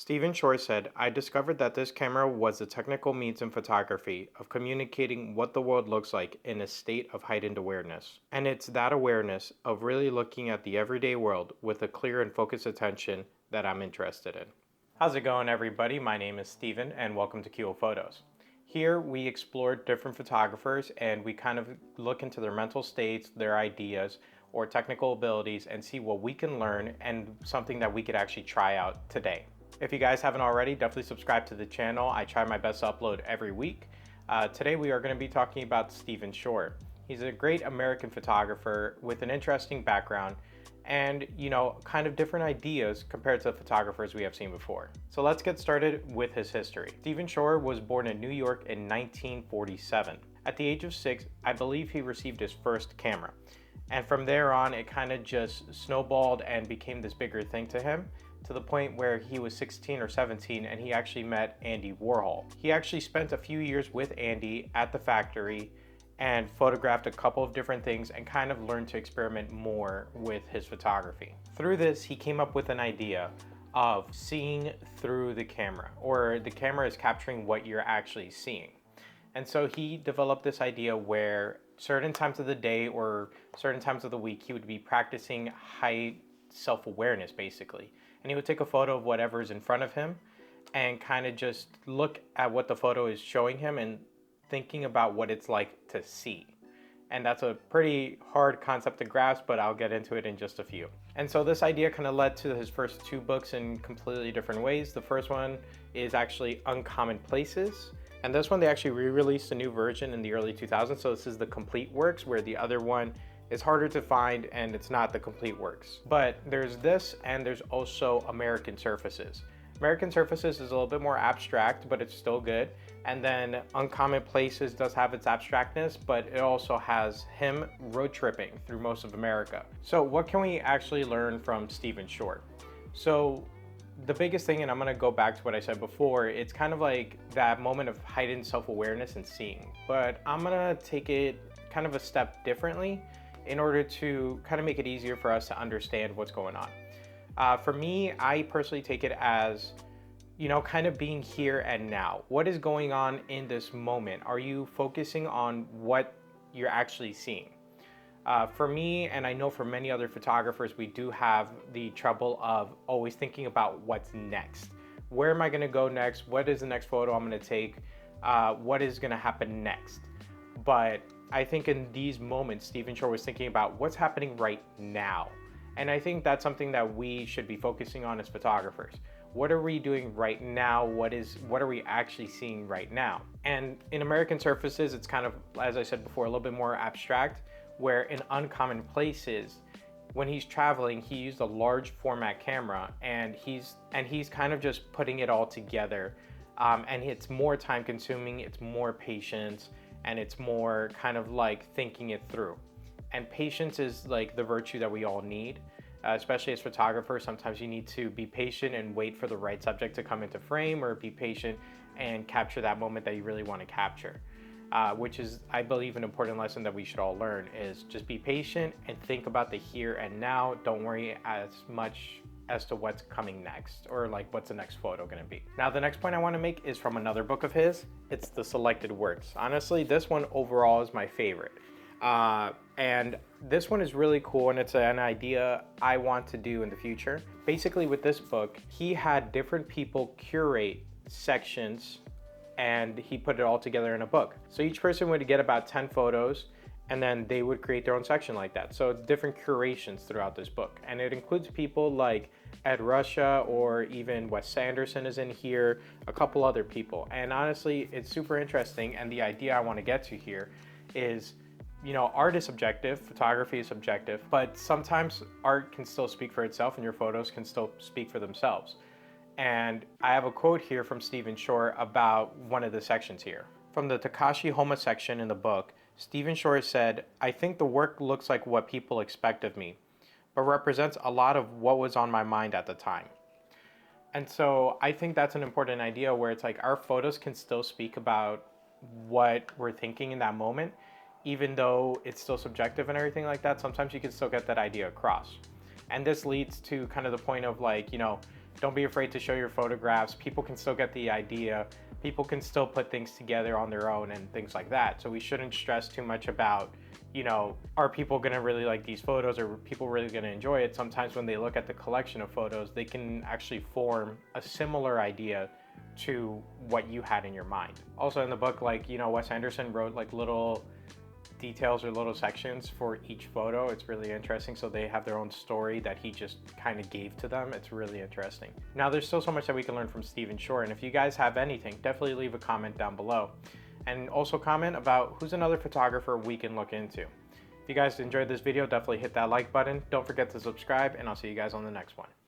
Stephen Shore said, I discovered that this camera was the technical means in photography of communicating what the world looks like in a state of heightened awareness. And it's that awareness of really looking at the everyday world with a clear and focused attention that I'm interested in. How's it going, everybody? My name is Stephen, and welcome to QO Photos. Here we explore different photographers and we kind of look into their mental states, their ideas, or technical abilities and see what we can learn and something that we could actually try out today. If you guys haven't already, definitely subscribe to the channel. I try my best to upload every week. Today we are going to be talking about Stephen Shore. He's a great American photographer with an interesting background and, kind of different ideas compared to the photographers we have seen before. So let's get started with his history. Stephen Shore was born in New York in 1947. At the age of 6, I believe he received his first camera. And from there on, it kind of just snowballed and became this bigger thing to him, to the point where he was 16 or 17 and he actually met Andy Warhol. He actually spent a few years with Andy at the factory and photographed a couple of different things and kind of learned to experiment more with his photography. Through this, he came up with an idea of seeing through the camera, or the camera is capturing what you're actually seeing. And so he developed this idea where certain times of the day or certain times of the week, he would be practicing high self-awareness basically. And he would take a photo of whatever's in front of him and kind of just look at what the photo is showing him and thinking about what it's like to see. And that's a pretty hard concept to grasp, but I'll get into it in just a few. And so this idea kind of led to his first two books in completely different ways. The first one is actually Uncommon Places. And this one, they actually re-released a new version in the early 2000s. So this is the complete works, where the other one is harder to find and it's not the complete works. But there's this, and there's also American Surfaces. American Surfaces is a little bit more abstract, but it's still good. And then Uncommon Places does have its abstractness, but it also has him road tripping through most of America. So what can we actually learn from Stephen Shore? So the biggest thing, and I'm gonna go back to what I said before, it's kind of like that moment of heightened self-awareness and seeing. But I'm gonna take it kind of a step differently in order to kind of make it easier for us to understand what's going on. For me, I personally take it as, kind of being here and now. What is going on in this moment? Are you focusing on what you're actually seeing? For me, and I know for many other photographers, we do have the trouble of always thinking about what's next. Where am I gonna go next? What is the next photo I'm gonna take? What is gonna happen next? But I think in these moments, Stephen Shore was thinking about what's happening right now. And I think that's something that we should be focusing on as photographers. What are we doing right now? What are we actually seeing right now? And in American Surfaces, it's kind of, as I said before, a little bit more abstract, where in Uncommon Places, when he's traveling, he used a large format camera and he's kind of just putting it all together. And it's more time consuming, it's more patience, and it's more kind of like thinking it through. And patience is like the virtue that we all need, especially as photographers. Sometimes you need to be patient and wait for the right subject to come into frame, or be patient and capture that moment that you really want to capture, which is, I believe, an important lesson that we should all learn, is just be patient and think about the here and now. Don't worry as much as to what's coming next, or like what's the next photo going to be. Now, the next point I want to make is from another book of his. It's The Selected Works. Honestly, this one overall is my favorite. And this one is really cool, and it's an idea I want to do in the future. Basically, with this book, he had different people curate sections and he put it all together in a book. So each person would get about 10 photos, and then they would create their own section like that. So it's different curations throughout this book. And it includes people like Ed Ruscha, or even Wes Anderson is in here, a couple other people. And honestly, it's super interesting. And the idea I want to get to here is, art is subjective, photography is subjective, but sometimes art can still speak for itself and your photos can still speak for themselves. And I have a quote here from Stephen Shore about one of the sections here. From the Takashi Homa section in the book, Stephen Shore said, "I think the work looks like what people expect of me, but represents a lot of what was on my mind at the time." And so I think that's an important idea, where it's like our photos can still speak about what we're thinking in that moment, even though it's still subjective and everything like that. Sometimes you can still get that idea across. And this leads to kind of the point of like, Don't be afraid to show your photographs. People can still get the idea. People can still put things together on their own and things like that. So we shouldn't stress too much about, are people gonna really like these photos, or people really gonna enjoy it? Sometimes when they look at the collection of photos, they can actually form a similar idea to what you had in your mind. Also in the book, Wes Anderson wrote like little details or little sections for each photo. It's really interesting. So they have their own story that he just kind of gave to them. It's really interesting. Now, there's still so much that we can learn from Stephen Shore, and if you guys have anything, definitely leave a comment down below. And also comment about who's another photographer we can look into. If you guys enjoyed this video, definitely hit that like button. Don't forget to subscribe, and I'll see you guys on the next one.